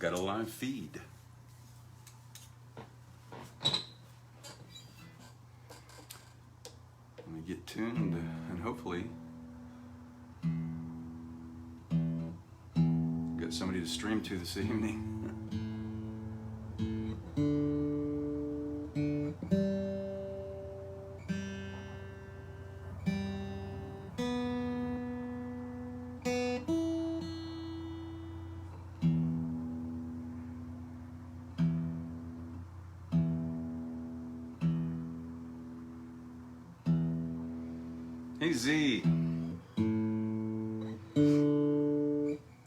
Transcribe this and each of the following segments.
got a live feed. Let me get tuned and hopefully get somebody to stream to this evening. Hey Z,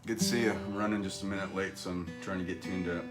good to see you. I'm running just a minute late, so I'm trying to get tuned up.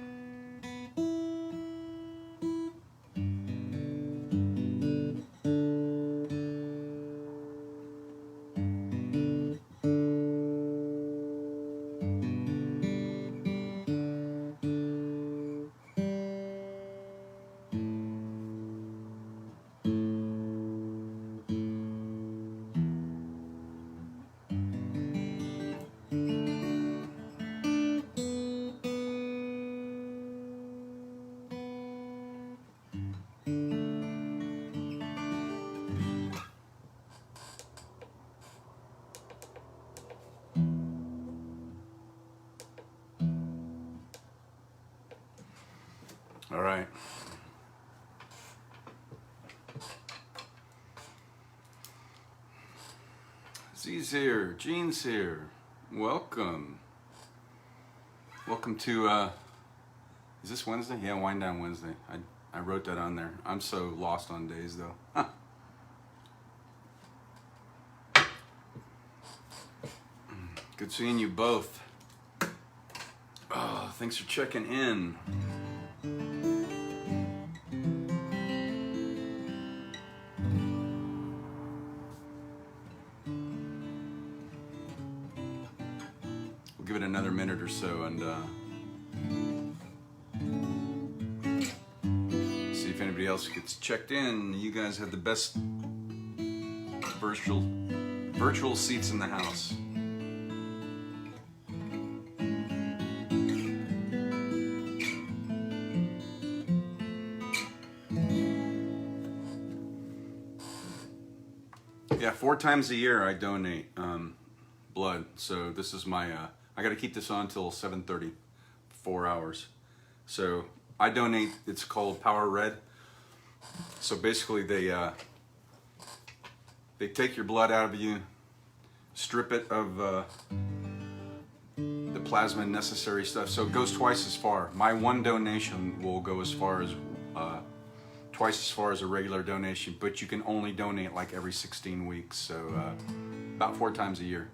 All right. Z's here, Gene's here. Welcome. Welcome to, is this Wednesday? Yeah, Wind Down Wednesday. I wrote that on there. I'm so lost on days though. Huh. Good seeing you both. Oh, thanks for checking in. We'll give it another minute or so and see if anybody else gets checked in. You guys have the best virtual seats in the house. Yeah, 4 times a year I donate blood. So this is my, I got to keep this on till 7:30, 4 hours. So I donate, it's called Power Red. So basically they take your blood out of you, strip it of the plasma and necessary stuff. So it goes twice as far. My one donation will go as far as, twice as far as a regular donation, but you can only donate like every 16 weeks, so about 4 times a year.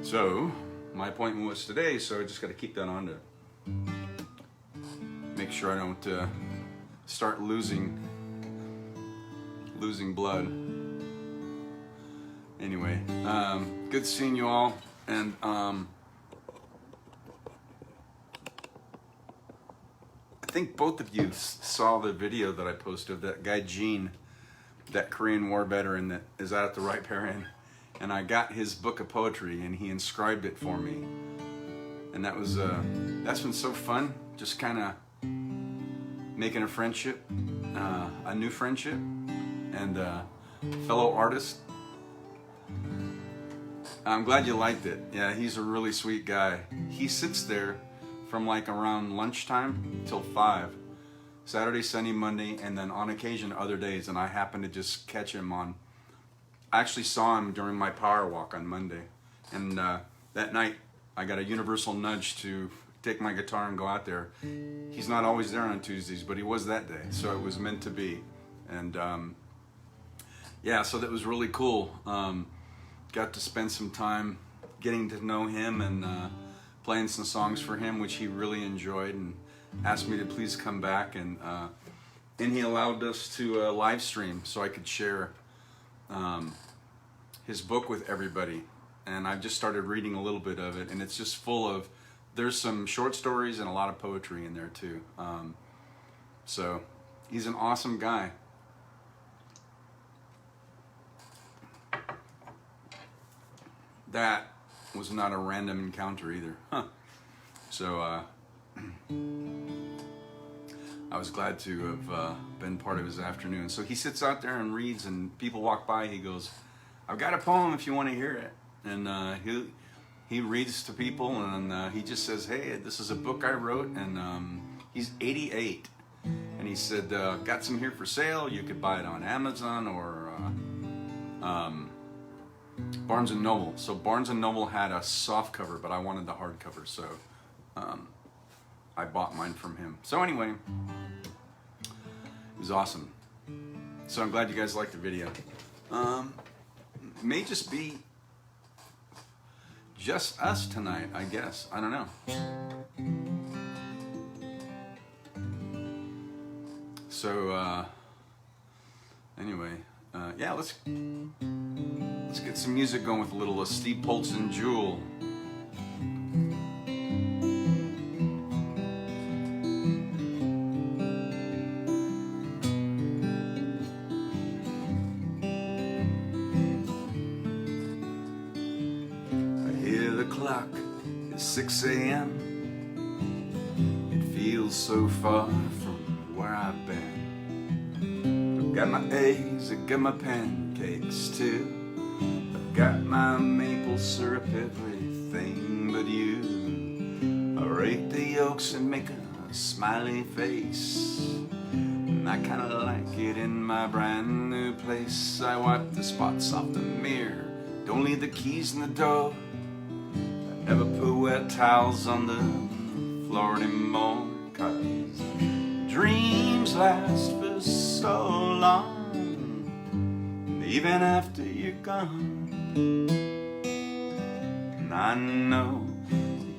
So my appointment was today, so I just got to keep that on to make sure I don't start losing blood. Anyway, good seeing you all, and I think both of you saw the video that I posted of that guy Gene, that Korean War veteran that is out at the Wright Pair Inn, and I got his book of poetry and he inscribed it for me, and that was that's been so fun, just kind of making a friendship, a new friendship, and fellow artist. I'm glad you liked it. Yeah, he's a really sweet guy. He sits there from like around lunchtime till 5, Saturday, Sunday, Monday, and then on occasion other days, and I happened to just catch him on, I actually saw him during my power walk on Monday, and that night I got a universal nudge to take my guitar and go out there. He's not always there on Tuesdays, but he was that day, so it was meant to be. And yeah, so that was really cool. Got to spend some time getting to know him and playing some songs for him, which he really enjoyed, and asked me to please come back, and he allowed us to live stream so I could share his book with everybody. And I've just started reading a little bit of it, and it's just full of, there's some short stories and a lot of poetry in there too. So he's an awesome guy. That was not a random encounter either. Huh. So I was glad to have been part of his afternoon. So he sits out there and reads, and people walk by. He goes, "I've got a poem if you want to hear it." And he reads to people, and he just says, "Hey, this is a book I wrote," and he's 88. And he said, "Got some here for sale. You could buy it on Amazon or Barnes & Noble." So Barnes & Noble had a soft cover, but I wanted the hard cover, so I bought mine from him. So anyway, it was awesome. So I'm glad you guys liked the video. It may just be just us tonight, I guess. I don't know. So anyway, yeah, let's get some music going with a little Steve Polson Jewel. I hear the clock, it's 6 a.m. It feels so far from where I've been. I've got my eggs, I got my pancakes too. I've got my maple syrup, everything but you. I rake the yolks and make a smiley face, and I kinda like it in my brand new place. I wipe the spots off the mirror, don't leave the keys in the door. I never put wet towels on the floor anymore, 'cause dreams last for so long, even after you're gone. And I know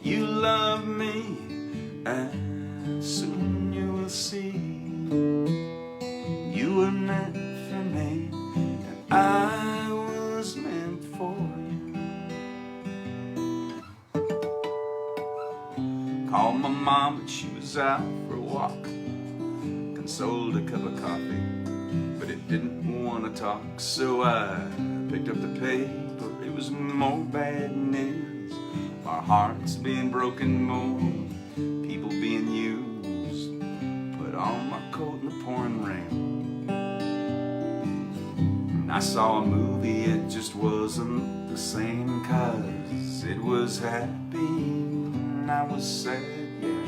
you love me, and soon you will see you were meant for me, and I was meant for you. Called my mom, but she was out for a walk. Consoled a cup of coffee, but it didn't want to talk. So I picked up the paper, it was more bad news. Our hearts being broken, more people being used. Put on my coat in the pouring rain, and I saw a movie, it just wasn't the same. 'Cause it was happy and I was sad, yeah.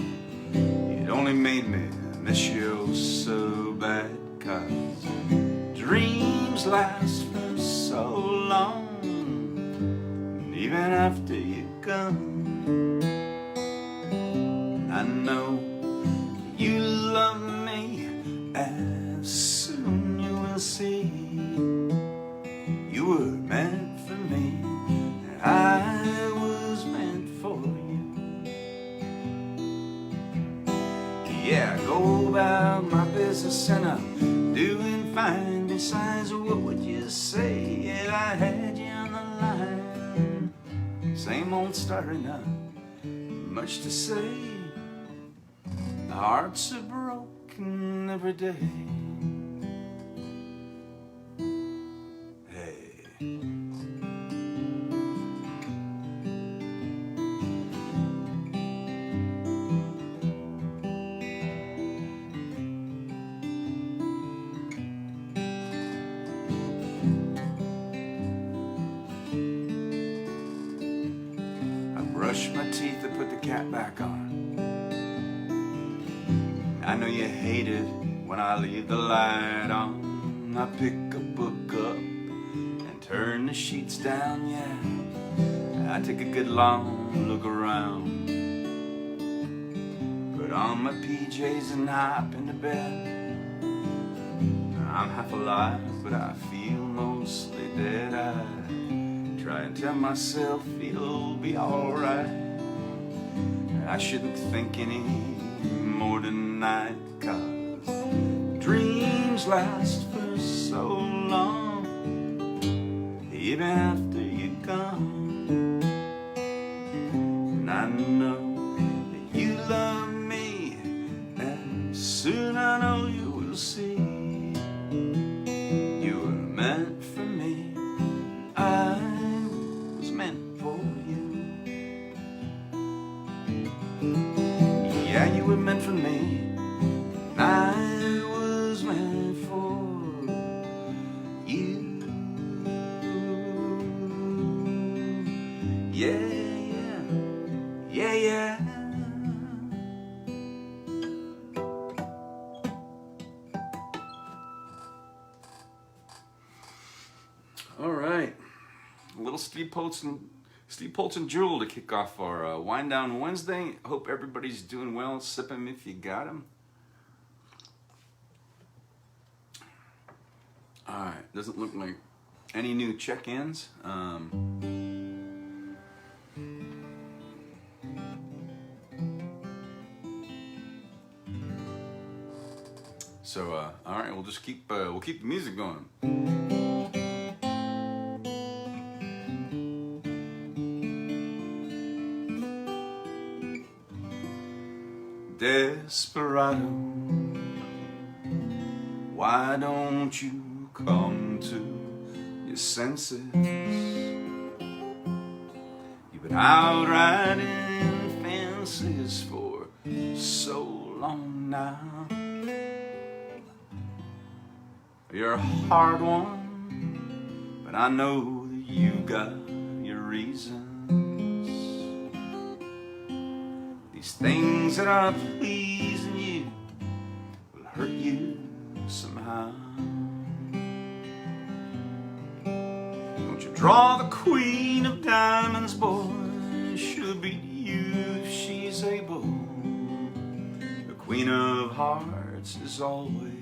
It only made me miss you so bad. 'Cause dreams last for so long, even after you're gone. I know you love me, and soon you will see you were meant for me, and I was meant for you. Yeah, I go about my business and I'm doing fine. Besides, what would you say if I had you on the line? Same old story, not much to say. The hearts are broken every day. Hey. Brush my teeth and put the cap back on. I know you hate it when I leave the light on. I pick a book up and turn the sheets down, yeah. I take a good long look around. Put on my PJs and hop into bed. I'm half alive, but I feel mostly dead. I try and tell myself it'll be alright. I shouldn't think any more tonight, 'cause dreams last for so long, even after you're gone. And I know that you love me, and soon I know you will see you were meant for me. I meant for you. Yeah, Yeah, yeah, yeah, yeah. All right, a little Steve Poltz and Jewel to kick off our Wind Down Wednesday. Hope everybody's doing well. Sip 'em if you got 'em. All right, doesn't look like any new check-ins. So, all right, we'll just keep the music going. Desperado, why don't you come to your senses? You've been out riding fences for so long now. You're a hard one, but I know that you got your reasons. These things that are pleasing you will hurt you somehow. Don't you draw the queen of diamonds, boy, she'll beat you if she's able. The queen of hearts is always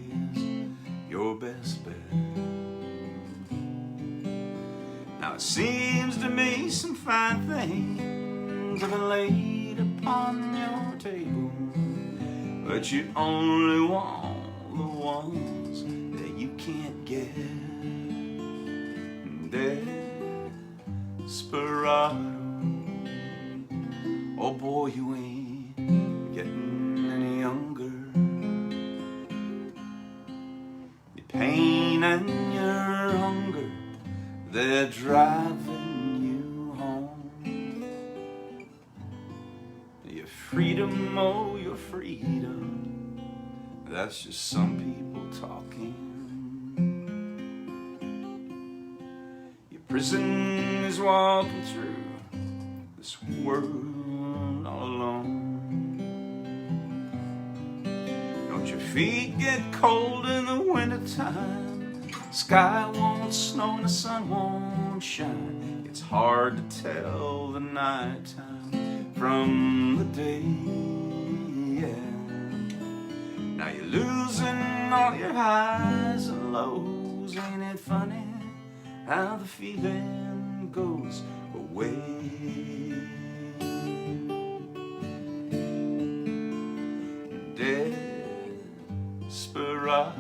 your best bet. Now it seems to me some fine things have been laid upon your table, but you only want the ones that you can't get. Desperado, oh boy, you ain't getting any younger. Pain and your hunger, they're driving you home. Your freedom, oh, your freedom, that's just some people talking. Your prison is walking through this world all alone. Your feet get cold in the wintertime. Sky won't snow and the sun won't shine. It's hard to tell the nighttime from the day. Yeah. Now you're losing all your highs and lows. Ain't it funny how the feeling goes away? Desperado,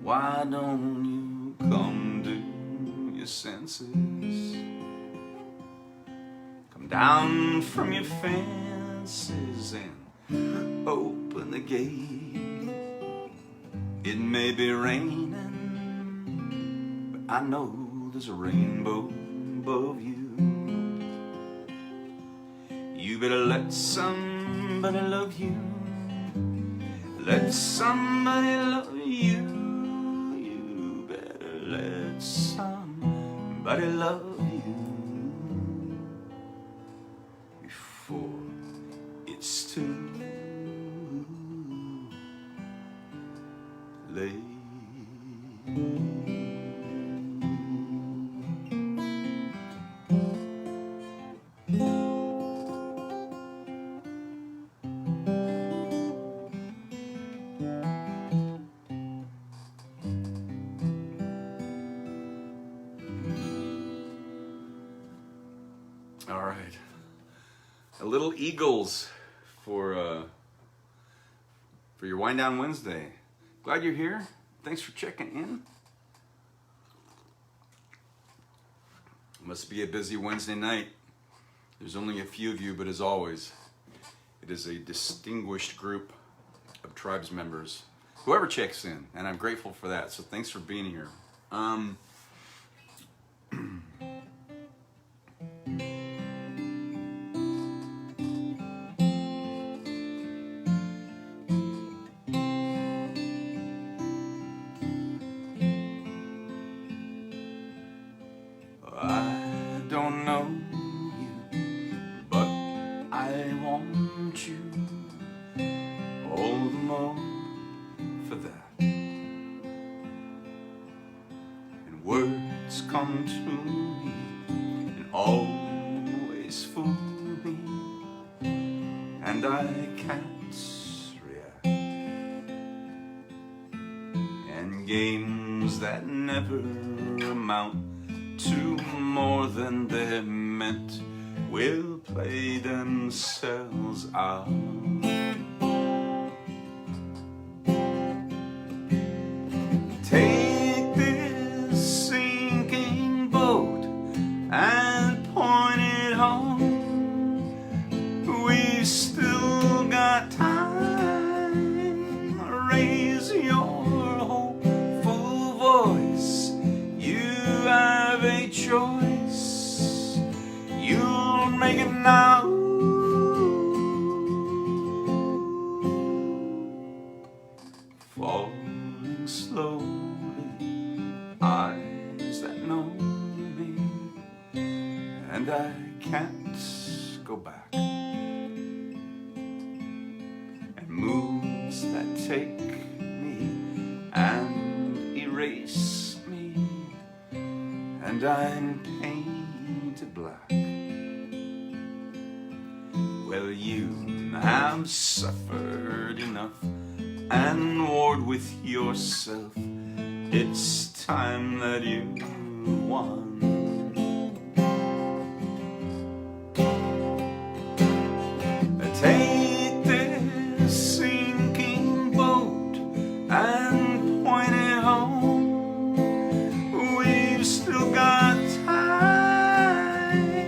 why don't you come to your senses? Come down from your fences and open the gate. It may be raining, but I know there's a rainbow above you. You better let somebody love you. Let somebody love you. You better let somebody love you before it's too late. All right, a little Eagles for your Wind Down Wednesday. Glad you're here. Thanks for checking in. Must be a busy Wednesday night. There's only a few of you, but as always, it is a distinguished group of tribes members. Whoever checks in, and I'm grateful for that. So thanks for being here. thoughts come to me and always fool me, and I can't react. And games that never amount to more than they're meant will play themselves out. Take this sinking boat and point it home. We've still got time. Raise your hopeful voice. You have a choice. You'll make it now. Falling slowly, eyes that know me, and I can't go back. And moves that take me and erase me, and I'm painted black. Well, you have suffered enough and warred with yourself. It's time that you won. Take this sinking boat and point it home. We've still got time.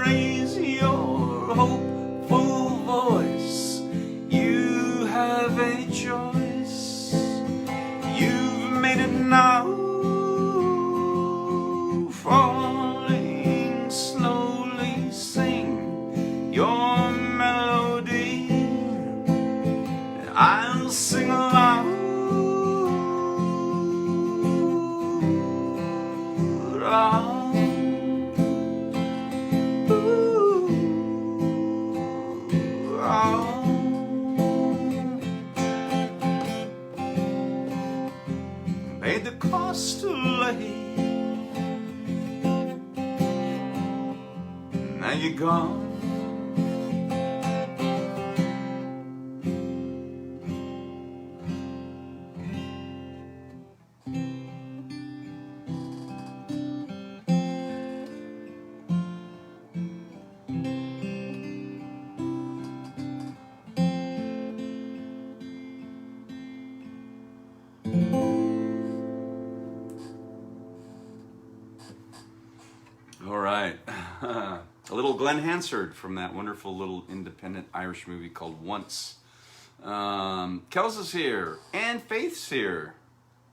Raise your hopeful voice. You have a choice. You've made it now. Falling slowly, sing your melody, and I'll sing along. Paid the cost too late. Now you're gone. All right. A little Glenn Hansard from that wonderful little independent Irish movie called Once. Kels is here and Faith's here.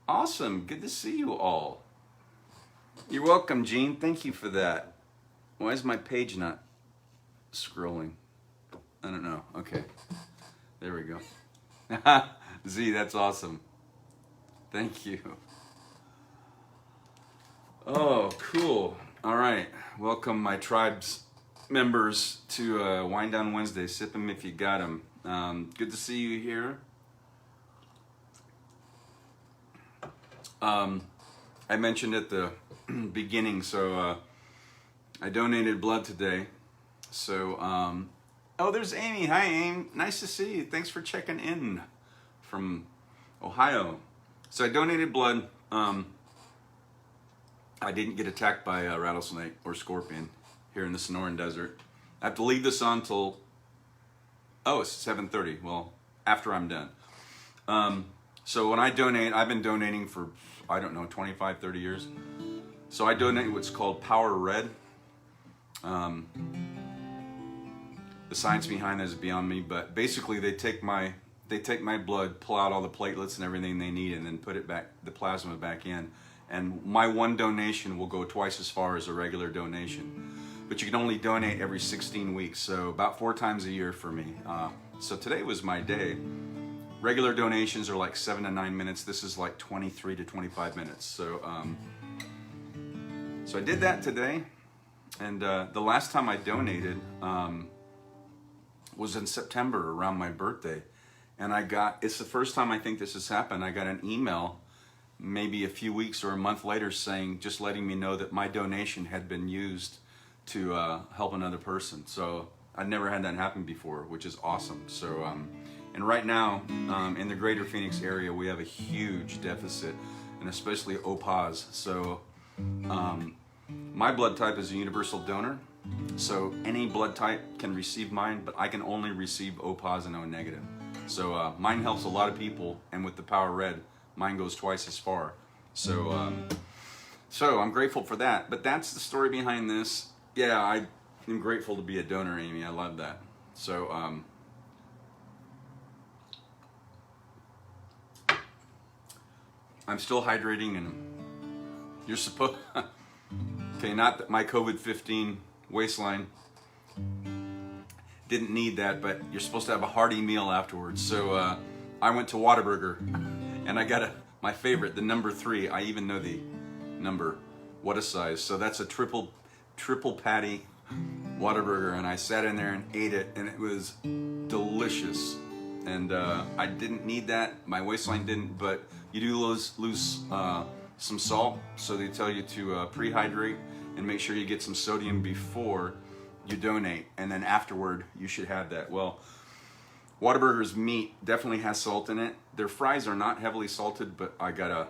Awesome. Good to see you all. You're welcome, Gene. Thank you for that. Why is my page not scrolling? I don't know. Okay. There we go. Z, that's awesome. Thank you. Oh, cool. All right. Welcome, my tribe's members, to Wind Down Wednesday. Sip 'em if you got 'em. Good to see you here. I mentioned at the beginning, so I donated blood today. So, oh, there's Amy. Hi, Amy. Nice to see you. Thanks for checking in from Ohio. So I donated blood. I didn't get attacked by a rattlesnake or scorpion here in the Sonoran Desert. I have to leave this on till, oh, it's 7:30. Well, after I'm done. So when I donate, I've been donating for, I don't know, 25, 30 years. So I donate what's called Power Red. The science behind that is beyond me, but basically they take my blood, pull out all the platelets and everything they need, and then put it back, the plasma back in. And my one donation will go twice as far as a regular donation. But you can only donate every 16 weeks, so about 4 times a year for me. So today was my day. Regular donations are like 7 to 9 minutes. This is like 23 to 25 minutes. So, so I did that today. And the last time I donated was in September around my birthday. And it's the first time I think this has happened. I got an email maybe a few weeks or a month later saying, just letting me know that my donation had been used to help another person. So I'd never had that happen before, which is awesome. So, and right now in the greater Phoenix area, we have a huge deficit, and especially OPAs. So my blood type is a universal donor. So any blood type can receive mine, but I can only receive O positive and O negative. So mine helps a lot of people, and with the Power Red, mine goes twice as far. So so I'm grateful for that. But that's the story behind this. Yeah, I am grateful to be a donor, Amy. I love that. So I'm still hydrating, and you're supposed. Okay, not that my COVID-15 waistline didn't need that, but you're supposed to have a hearty meal afterwards. So I went to Whataburger, and I got my favorite, the number 3. I even know the number, what a size. So that's a triple patty Whataburger, and I sat in there and ate it, and it was delicious. And I didn't need that, my waistline didn't, but you do lose some salt, so they tell you to prehydrate and make sure you get some sodium before you donate, and then afterward you should have that. Well, Whataburger's meat definitely has salt in it. Their fries are not heavily salted, but I got a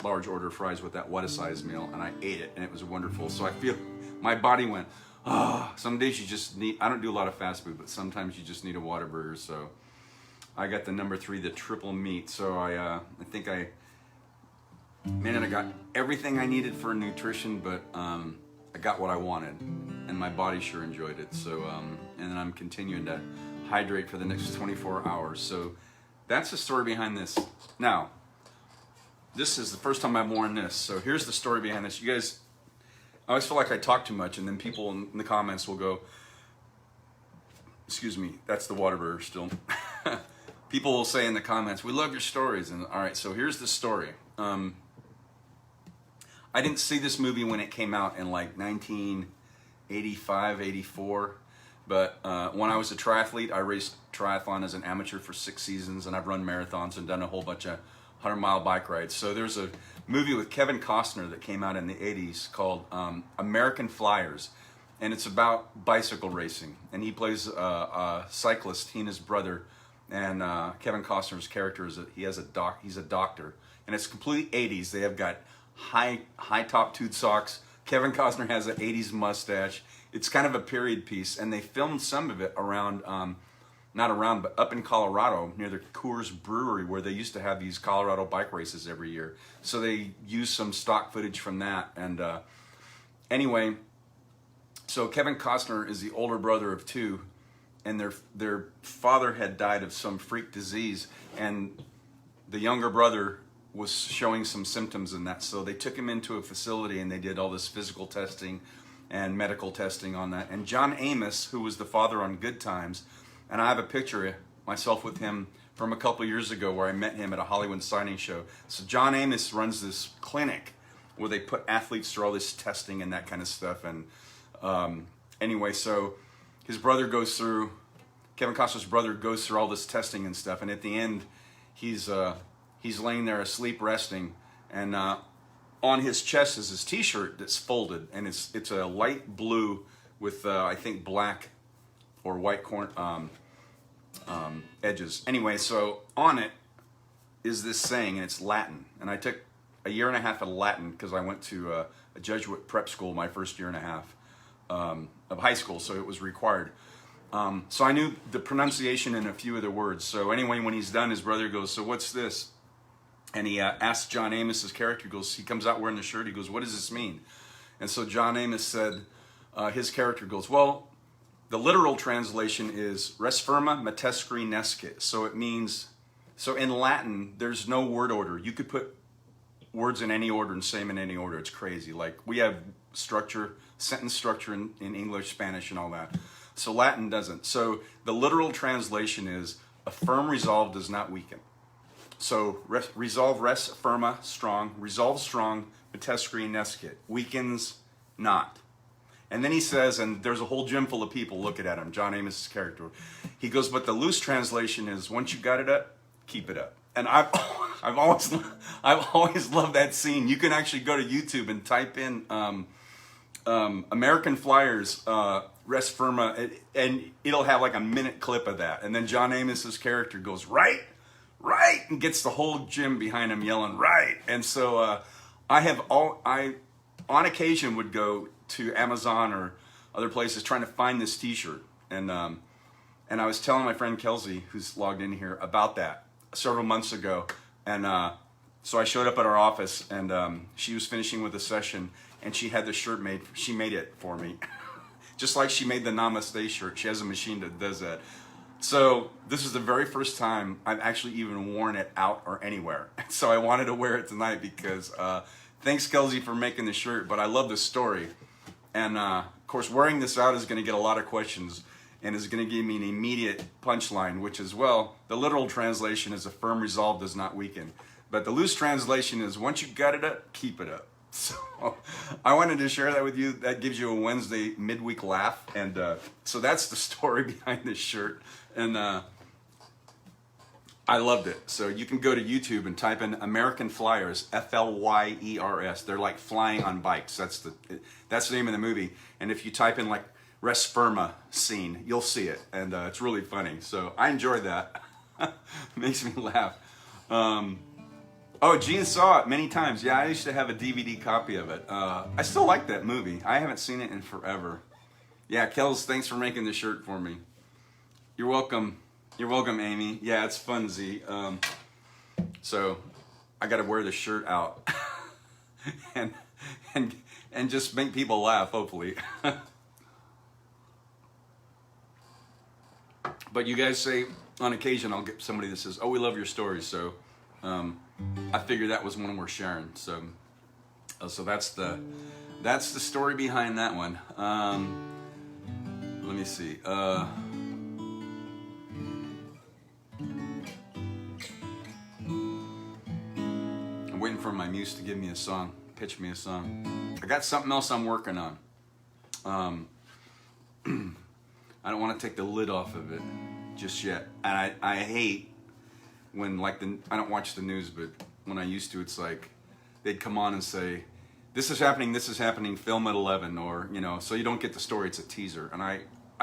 large order of fries with that what a size meal, and I ate it, and it was wonderful. So I feel my body went, oh, some days you just need, I don't do a lot of fast food, but sometimes you just need a Whataburger. So I got the number 3, the triple meat. So I think I got everything I needed for nutrition, but I got what I wanted, and my body sure enjoyed it. So and then I'm continuing to hydrate for the next 24 hours. So that's the story behind this. Now, this is the first time I've worn this, so here's the story behind this. You guys, I always feel like I talk too much, and then people in the comments will go, excuse me, that's the Whataburger still. People will say in the comments, we love your stories. And all right, so here's the story. I didn't see this movie when it came out in like 1985, 84. But when I was a triathlete, I raced triathlon as an amateur for 6 seasons, and I've run marathons and done a whole bunch of 100-mile bike rides. So there's a movie with Kevin Costner that came out in the 80s called American Flyers, and it's about bicycle racing. And he plays a cyclist, he and his brother, and Kevin Costner's character is he's a doctor, and it's completely 80s. They have got high top tube socks. Kevin Costner has an 80s mustache. It's kind of a period piece, and they filmed some of it around, not around, but up in Colorado near the Coors Brewery, where they used to have these Colorado bike races every year. So they used some stock footage from that. And anyway, so Kevin Costner is the older brother of 2, and their father had died of some freak disease, and the younger brother was showing some symptoms in that. So they took him into a facility, and they did all this physical testing and medical testing on that. And John Amos, who was the father on Good Times, and I have a picture of myself with him from a couple years ago where I met him at a Hollywood signing show. So John Amos runs this clinic where they put athletes through all this testing and that kind of stuff. And anyway, so his brother goes through, Kevin Costner's brother goes through all this testing and stuff. And at the end, he's laying there asleep, resting, and on his chest is his t-shirt that's folded, and it's a light blue with I think black or white edges. Anyway, so on it is this saying, and it's Latin. And I took a year and a half of Latin because I went to a Jesuit prep school my first year and a half of high school, so it was required. So I knew the pronunciation and a few of the words. So anyway, when he's done, his brother goes, so what's this? And he asks John Amos's character, he comes out wearing the shirt, he goes, what does this mean? And so John Amos said, his character goes, well, the literal translation is res firma matescri nescit. So it means, so in Latin, there's no word order. You could put words in any order and say them in any order. It's crazy. Like we have structure, sentence structure in English, Spanish, and all that. So Latin doesn't. So the literal translation is a firm resolve does not weaken. So resolve res firma, strong, resolve strong, matescri nescit, weakens not. And then he says, and there's a whole gym full of people looking at him, John Amos's character. He goes, but the loose translation is once you got it up, keep it up. and I've always loved that scene. You can actually go to YouTube and type in American Flyers Res Firma, and it'll have like a minute clip of that, and then John Amos's character goes right, and gets the whole gym behind him yelling right. And so I on occasion would go to Amazon or other places trying to find this T-shirt, and I was telling my friend Kelsey, who's logged in here, about that several months ago, and so I showed up at our office, and she was finishing with a session, and she had the shirt made. She made it for me, just like she made the Namaste shirt. She has a machine that does that. So this is the very first time I've actually even worn it out or anywhere. So I wanted to wear it tonight because thanks, Kelsey, for making the shirt. But I love the story, and of course, wearing this out is going to get a lot of questions, and is going to give me an immediate punchline, which is, well, the literal translation is a firm resolve does not weaken. But the loose translation is once you got it up, keep it up. So I wanted to share that with you. That gives you a Wednesday midweek laugh. And so that's the story behind this shirt. And I loved it. So you can go to YouTube and type in American Flyers, Flyers. They're like flying on bikes. That's the name of the movie. And if you type in like Res Firma scene, you'll see it. And it's really funny. So I enjoyed that. Makes me laugh. Oh, Gene saw it many times. Yeah, I used to have a DVD copy of it. I still like that movie. I haven't seen it in forever. Yeah, Kels, thanks for making the shirt for me. You're welcome. You're welcome, Amy. Yeah, it's fun, Z. So I got to wear the shirt out and just make people laugh, hopefully. But you guys say, on occasion, I'll get somebody that says, "Oh, we love your stories." So I figured that was one we're sharing. So that's the story behind that one. Let me see. I'm waiting for my muse to give me a song, pitch me a song. I got something else I'm working on. I don't want to take the lid off of it just yet. And I hate when, like, I don't watch the news, but when I used to, it's like they'd come on and say, this is happening, film at 11, or, so you don't get the story, it's a teaser. And I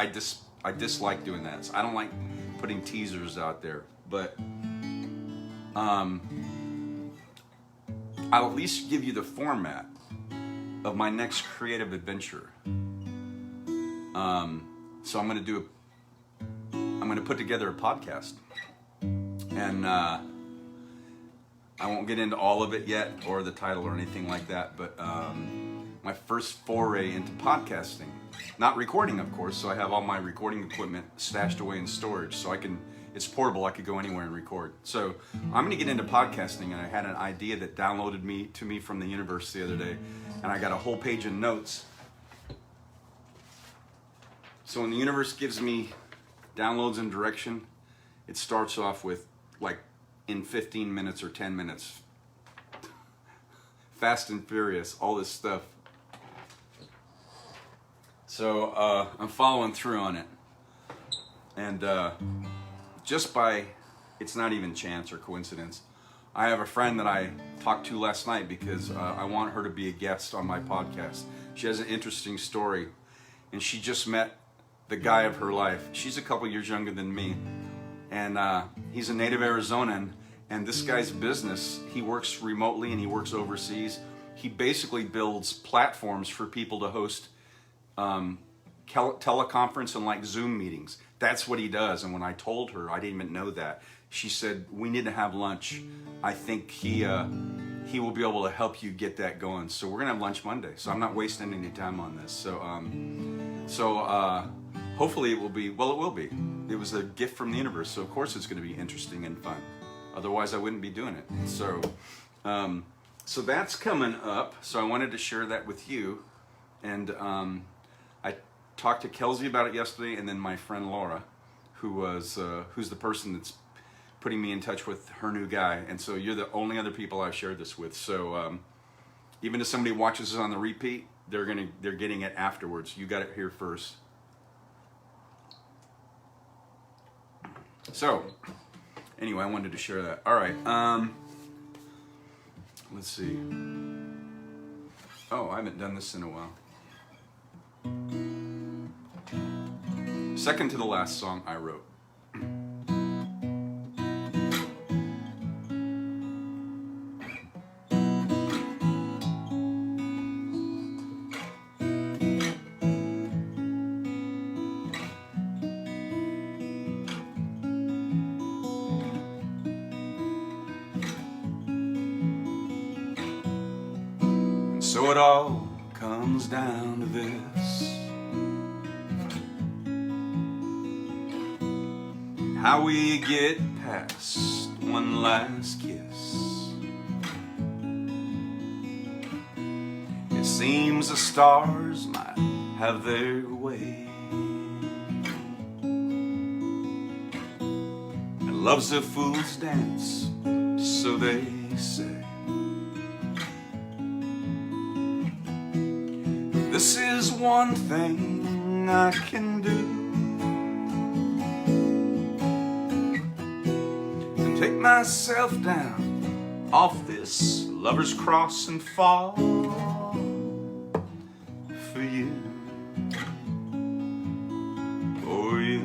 dislike doing that. So I don't like putting teasers out there, but I'll at least give you the format of my next creative adventure. So I'm going to put together a podcast, and I won't get into all of it yet, or the title or anything like that, but my first foray into podcasting, not recording, of course, so I have all my recording equipment stashed away in storage, so it's portable, I could go anywhere and record. So I'm going to get into podcasting, and I had an idea that downloaded to me from the universe the other day, and I got a whole page of notes. So when the universe gives me downloads and direction, it starts off with, like, in 15 minutes or 10 minutes. Fast and Furious, all this stuff. So I'm following through on it. And it's not even chance or coincidence. I have a friend that I talked to last night because I want her to be a guest on my podcast. She has an interesting story, and she just met the guy of her life. She's a couple years younger than me, and he's a native Arizonan, and this guy's business, he works remotely and he works overseas. He basically builds platforms for people to host teleconference and like Zoom meetings. That's what he does. And when I told her, I didn't even know that, she said, we need to have lunch. I think he will be able to help you get that going. So we're gonna have lunch Monday. So I'm not wasting any time on this. So hopefully it will be, well, it will be. It was a gift from the universe. So of course it's gonna be interesting and fun. Otherwise I wouldn't be doing it. So that's coming up. So I wanted to share that with you. And I talked to Kelsey about it yesterday, and then my friend Laura, who's the person that's putting me in touch with her new guy. And so you're the only other people I've shared this with. So even if somebody watches this on the repeat, they're getting it afterwards. You got it here first. So Anyway, I wanted to share that. All right. Let's see. Oh, I haven't done this in a while. Second to the last song I wrote. So it all comes down to this: how we get past one last kiss. It seems the stars might have their way, and love's a fool's dance, so they say. This is one thing I can do, and take myself down off this lover's cross and fall for you, for you.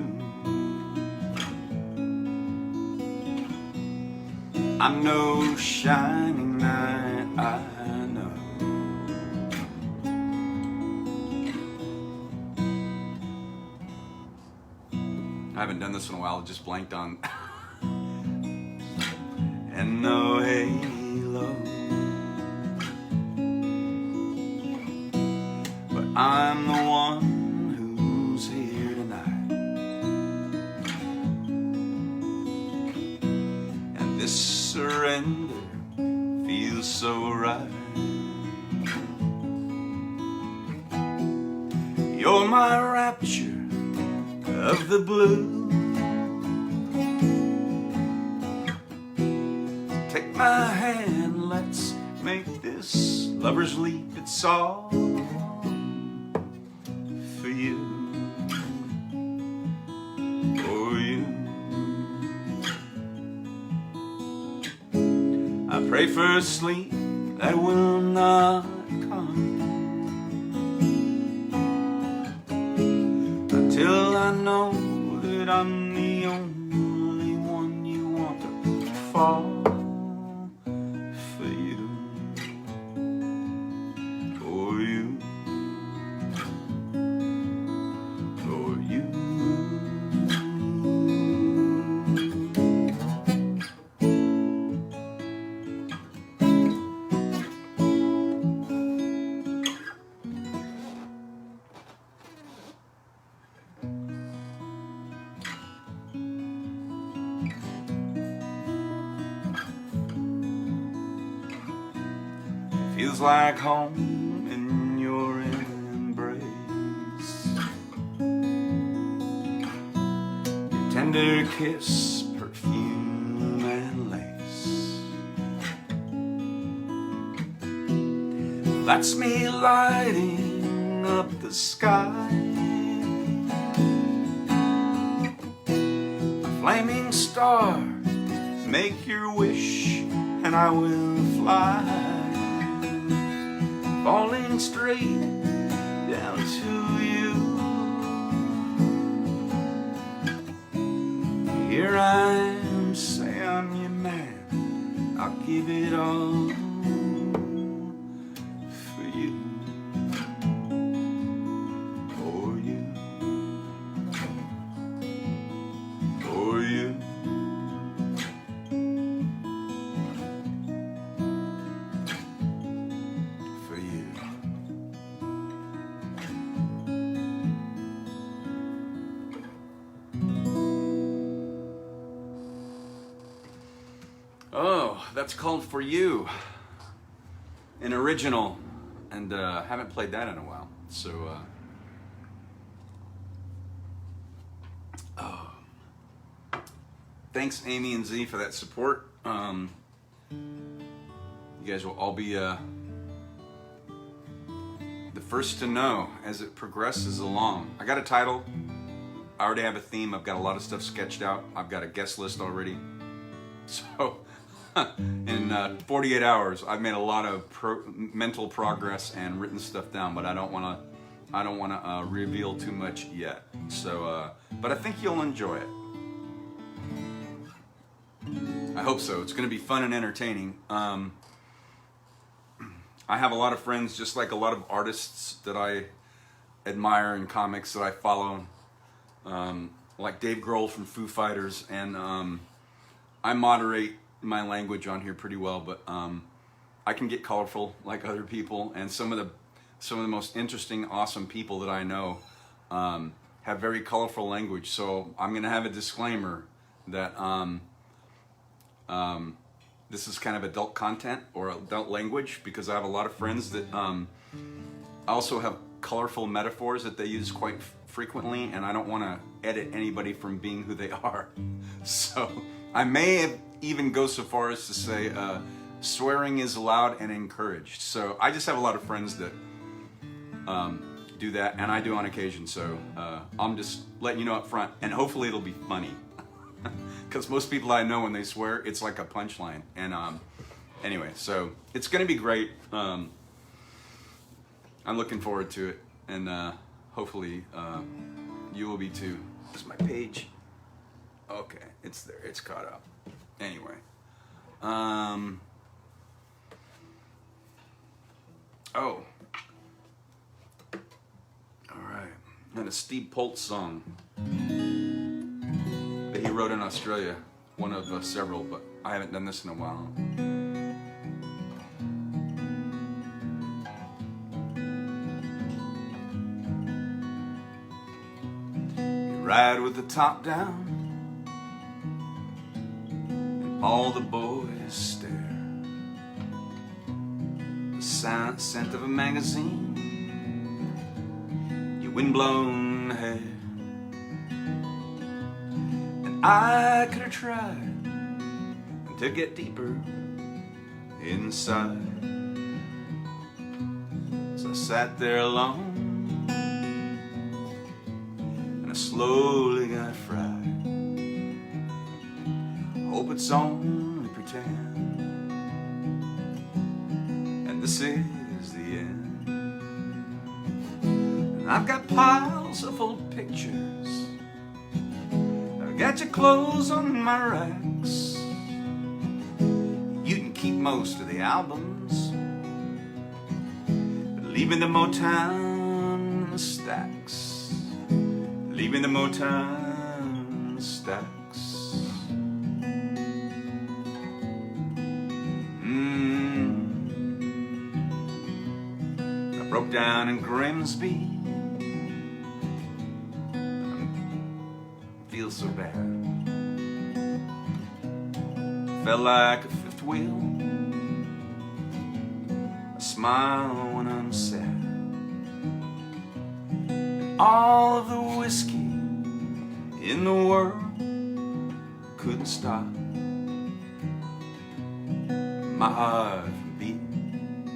I'm no shining knight, I know. I haven't done this in a while, I just blanked on. And no halo, but I'm the one who's here tonight, and this surrender feels so right. You're my rapture of the blue. Take my hand, let's make this lover's leap. It's all for you, for you. I pray for a sleep that will not come till I know that I'm the only one you want to fall for you, for you, for you. Feels like home in your embrace, your tender kiss, perfume and lace. That's me lighting up the sky, a flaming star, make your wish and I will fly, falling straight down to you. Here I am, say I'm your man, I'll give it all for you, for you, for you. Oh, that's called For You, an original, and haven't played that in a while. So, thanks Amy and Z for that support. You guys will all be the first to know as it progresses along. I got a title, I already have a theme, I've got a lot of stuff sketched out, I've got a guest list already. So in 48 hours, I've made a lot of mental progress and written stuff down, but I don't want to reveal too much yet. So, but I think you'll enjoy it. I hope so. It's going to be fun and entertaining. I have a lot of friends, just like a lot of artists that I admire in comics that I follow, like Dave Grohl from Foo Fighters, and I moderate my language on here pretty well, but I can get colorful like other people, and some of the most interesting, awesome people that I know have very colorful language. So I'm going to have a disclaimer that this is kind of adult content or adult language, because I have a lot of friends that also have colorful metaphors that they use quite frequently, and I don't want to edit anybody from being who they are. So I may even go so far as to say swearing is allowed and encouraged. So I just have a lot of friends that do that, and I do on occasion. So I'm just letting you know up front, and hopefully it'll be funny. Because most people I know, when they swear, it's like a punchline. And anyway, so it's going to be great. I'm looking forward to it, and hopefully you will be too. This is my page. Okay, it's there. It's caught up. Anyway. Oh. All right. And a Steve Poltz song that he wrote in Australia, one of several, but I haven't done this in a while. You ride with the top down, and all the boys stare. The scent of a magazine, your windblown hair. I could have tried to get deeper inside. So I sat there alone, and I slowly got fried. Hope it's only pretend, and this is the end. And I've got piles of old pictures, got your clothes on my racks. You can keep most of the albums, but leaving the Motown in the stacks. Leaving the Motown in the stacks. I broke down in Grimsby. So bad, felt like a fifth wheel. I smile when I'm sad, and all of the whiskey in the world couldn't stop my heart from beating.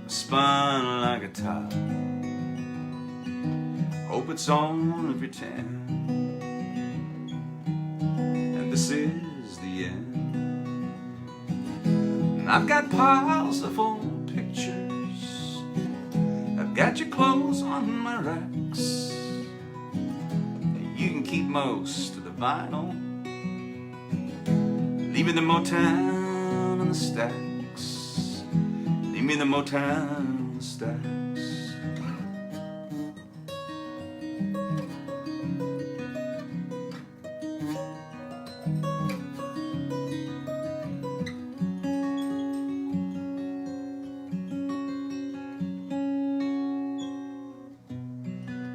I spun like a top. Hope it's only pretend, and this is the end. And I've got piles of old pictures, I've got your clothes on my racks. You can keep most of the vinyl, leaving the Motown and the stacks. Leave me the Motown and the stacks.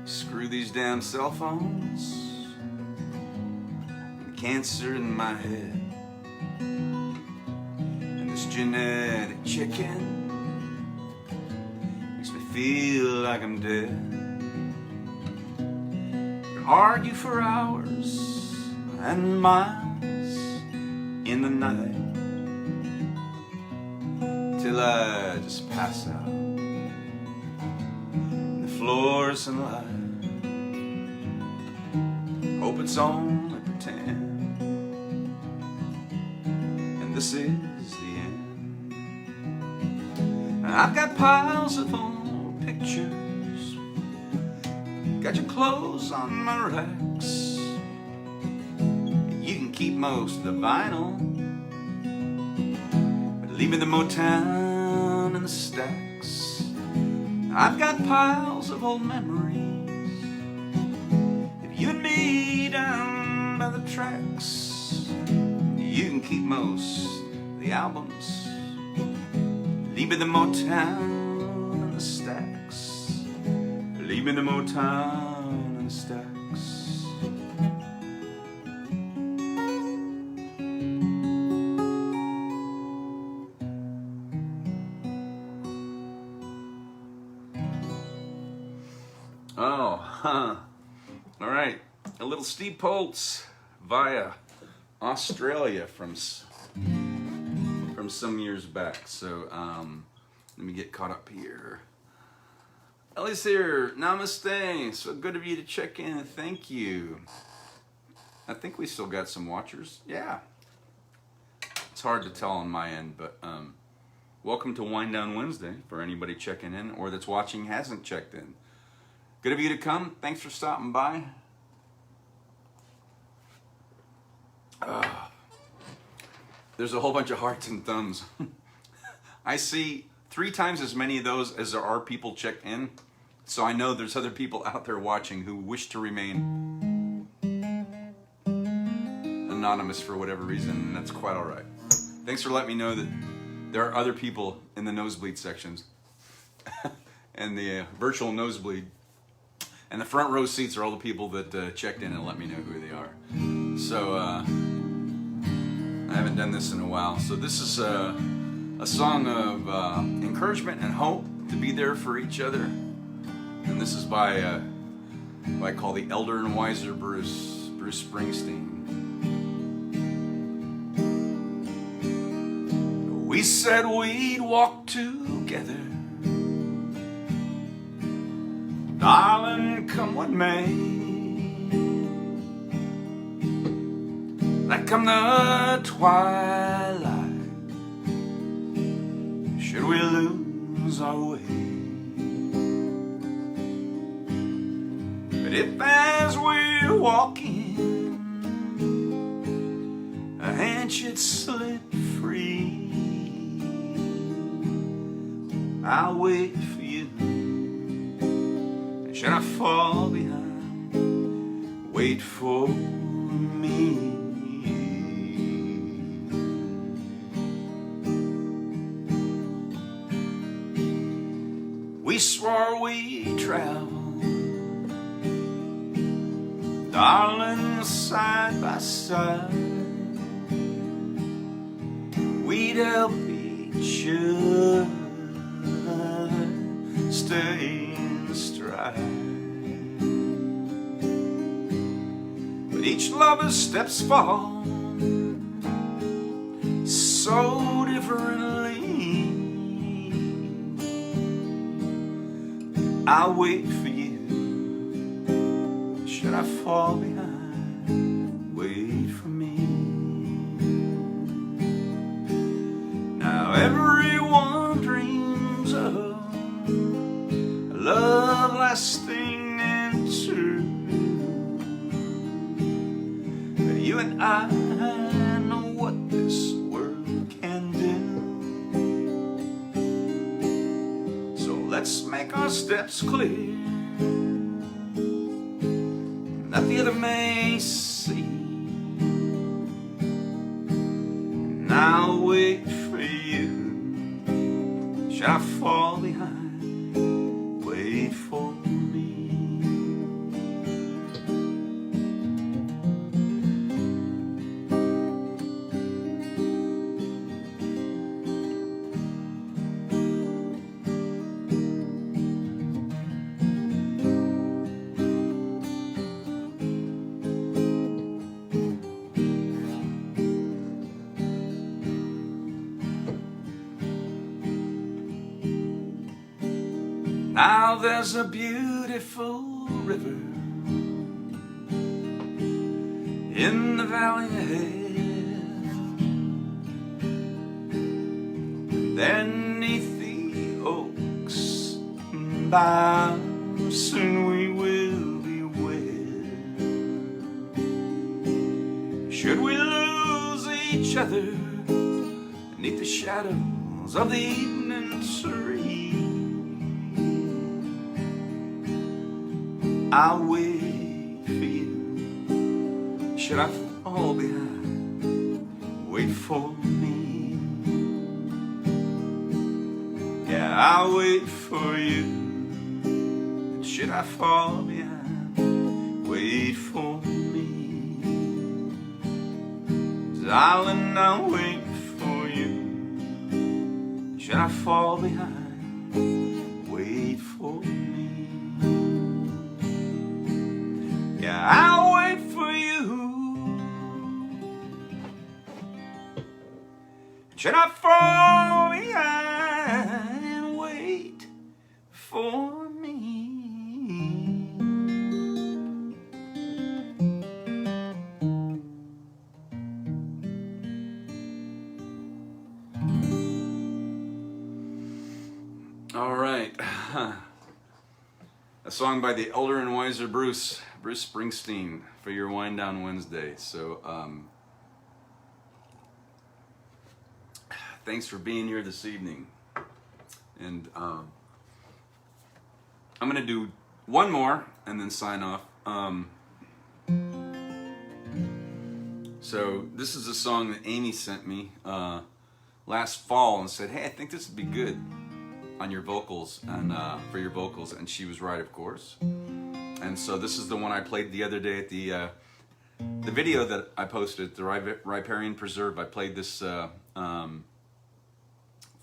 Screw these damn cell phones and cancer in my head, and this genetic chicken makes me feel like I'm dead. Could argue for hours and miles in the night till I just pass out. The fluorescent light. Hope it's only pretend, this is the end. I've got piles of old pictures, got your clothes on my racks. You can keep most of the vinyl, but leave me the Motown and the stacks. I've got piles of old memories of you and me down by the tracks. You can keep most of the albums, leave me the Motown and the stacks. Leave me the Motown and the stacks. Oh, huh. All right. A little Steve Poltz via Australia from some years back. So let me get caught up here. Ellie's here. Namaste. So good of you to check in. Thank you. I think we still got some watchers. Yeah. It's hard to tell on my end, but welcome to Wind Down Wednesday for anybody checking in or that's watching hasn't checked in. Good of you to come. Thanks for stopping by. There's a whole bunch of hearts and thumbs. I see 3 times as many of those as there are people checked in. So I know there's other people out there watching who wish to remain anonymous for whatever reason, and that's quite all right. Thanks for letting me know that there are other people in the nosebleed sections and the virtual nosebleed. And the front row seats are all the people that checked in and let me know who they are. So I haven't done this in a while. So this is a song of encouragement and hope to be there for each other. And this is by what I call the elder and wiser Bruce Springsteen. We said we'd walk together, darling, come what may. Let come the twilight, should we lose our way. But if as we're walking a hand should slip free, I'll wait for you. Should I fall behind, wait for me. We swore we'd travel, darling, side by side. We'd help each other stay in stride. But each lover's steps fall so differently. I'll wait for you. Should I fall behind, wait for me. Now everyone dreams of a love lasting and true, but you and I know what this world can do. So let's make our steps clear, that the other may see. And I'll wait for you. Should I fall behind, wait for me. Now there's a beautiful river in the valley ahead. there 'neath the oaks by. Soon we will be wed. Should we lose each other beneath the shadows of the evening tree, I'll wait for you. Should I fall behind, wait for me. Yeah, I'll wait for you. Should I fall behind, wait for me. Darling, I'll wait for you. Should I fall behind, wait for me. Yeah, I'll wait for you. Should I fall behind, wait for me. All right, a song by the elder and wiser Bruce Springsteen for your Wind Down Wednesday. So thanks for being here this evening, and I'm gonna do one more and then sign off. So this is a song that Amy sent me last fall and said, hey, I think this would be good on your vocals and for your vocals, and she was right, of course. And so this is the one I played the other day at the video that I posted at the Riparian Preserve. I played this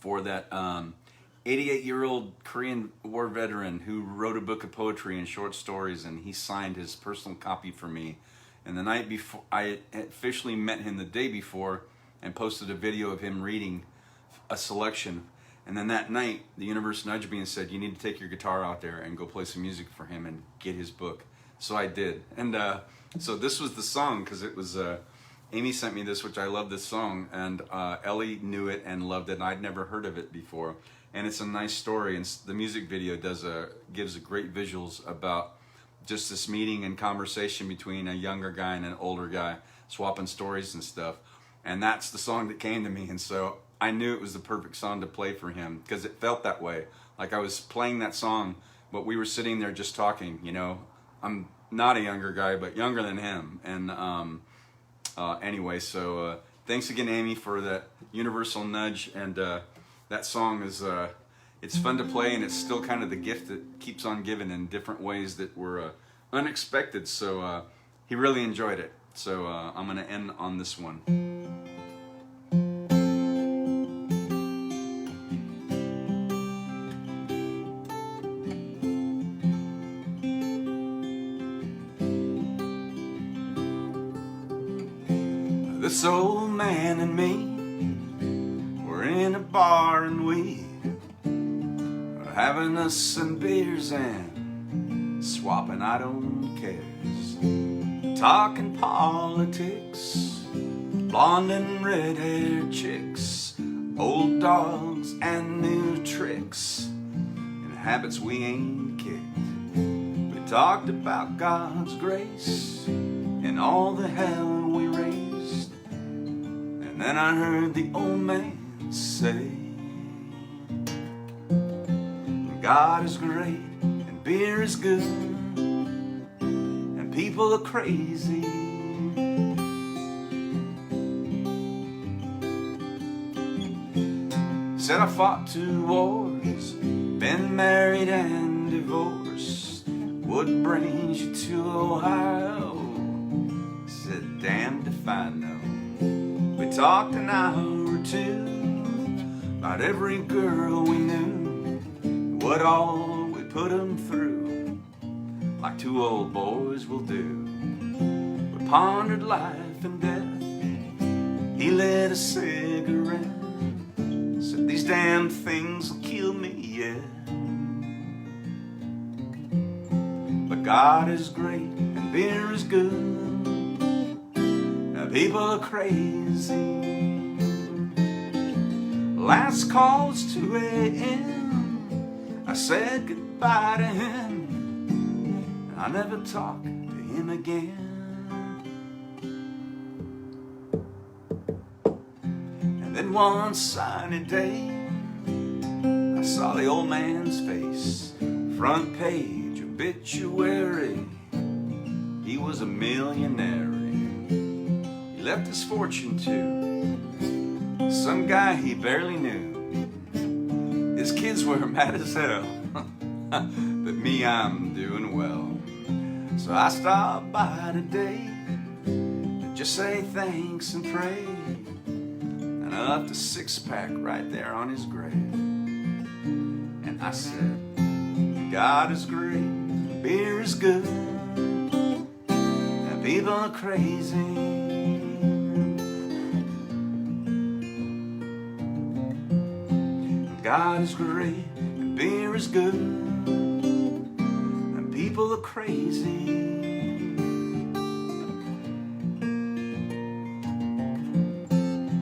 for that 88-year-old Korean War veteran who wrote a book of poetry and short stories, and he signed his personal copy for me. And the night before, I officially met him the day before and posted a video of him reading a selection. And then that night, the universe nudged me and said, you need to take your guitar out there and go play some music for him and get his book. So I did. And so this was the song, because it was, Amy sent me this, which I love this song, and Ellie knew it and loved it, and I'd never heard of it before. And it's a nice story, and the music video gives a great visuals about just this meeting and conversation between a younger guy and an older guy, swapping stories and stuff. And that's the song that came to me, and so I knew it was the perfect song to play for him, because it felt that way. Like I was playing that song, but we were sitting there just talking, you know. I'm not a younger guy, but younger than him. And anyway, so thanks again, Amy, for that universal nudge. And that song is, it's fun to play, and it's still kind of the gift that keeps on giving in different ways that were unexpected. So he really enjoyed it. So I'm going to end on this one. This old man and me were in a bar, and we were having us some beers and swapping I don't cares, talking politics, blonde and red-haired chicks, old dogs and new tricks, and habits we ain't kicked. We talked about God's grace and all the hell we raised. And then I heard the old man say, God is great and beer is good and people are crazy. Said I fought 2 wars, been married and divorced. What brings you to Ohio? Said damned if I know. We talked an hour or 2 about every girl we knew, what all we put them through, like 2 old boys will do. We pondered life and death. He lit a cigarette, said these damn things will kill me, yeah. But God is great and beer is good. People are crazy. Last call was 2 a.m. I said goodbye to him. I never talked to him again. And then one sunny day, I saw the old man's face, front page obituary. He was a millionaire. He left his fortune to some guy he barely knew. His kids were mad as hell, but me, I'm doing well. So I stopped by today to just say thanks and pray. And I left a 6-pack right there on his grave. And I said, God is great, beer is good, and people are crazy. God is great, and beer is good, and people are crazy.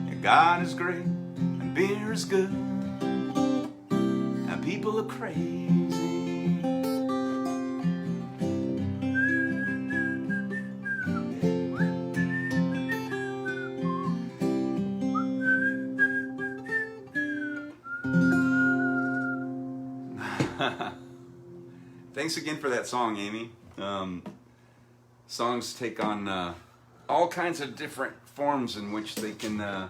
And God is great, and beer is good, and people are crazy. Thanks again for that song, Amy. Songs take on all kinds of different forms in which they can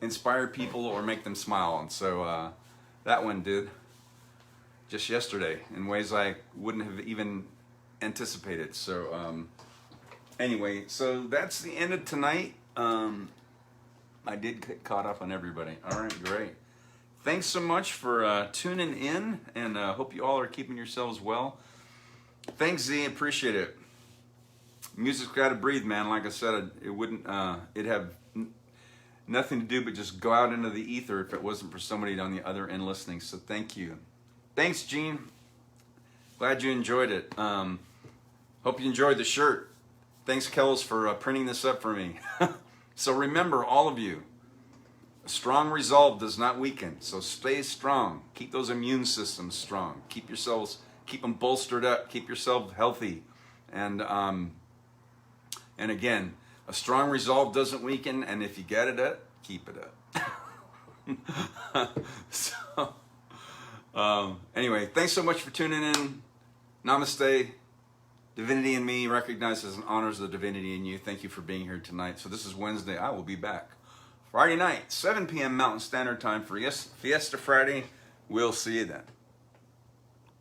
inspire people or make them smile. And so that one did just yesterday in ways I wouldn't have even anticipated. So anyway, so that's the end of tonight. I did get caught up on everybody. All right, great. Thanks so much for tuning in, and hope you all are keeping yourselves well. Thanks, Z. Appreciate it. Music's got to breathe, man. Like I said, it wouldn't. It'd have nothing to do but just go out into the ether if it wasn't for somebody on the other end listening. So thank you. Thanks, Gene. Glad you enjoyed it. Hope you enjoyed the shirt. Thanks, Kells, for printing this up for me. So remember, all of you, a strong resolve does not weaken. So stay strong. Keep those immune systems strong. Keep them bolstered up. Keep yourself healthy. And again, a strong resolve doesn't weaken. And if you get it up, keep it up. So, anyway, thanks so much for tuning in. Namaste. Divinity in me recognizes and honors the divinity in you. Thank you for being here tonight. So this is Wednesday. I will be back Friday night, 7 p.m. Mountain Standard Time for Fiesta Friday. We'll see you then.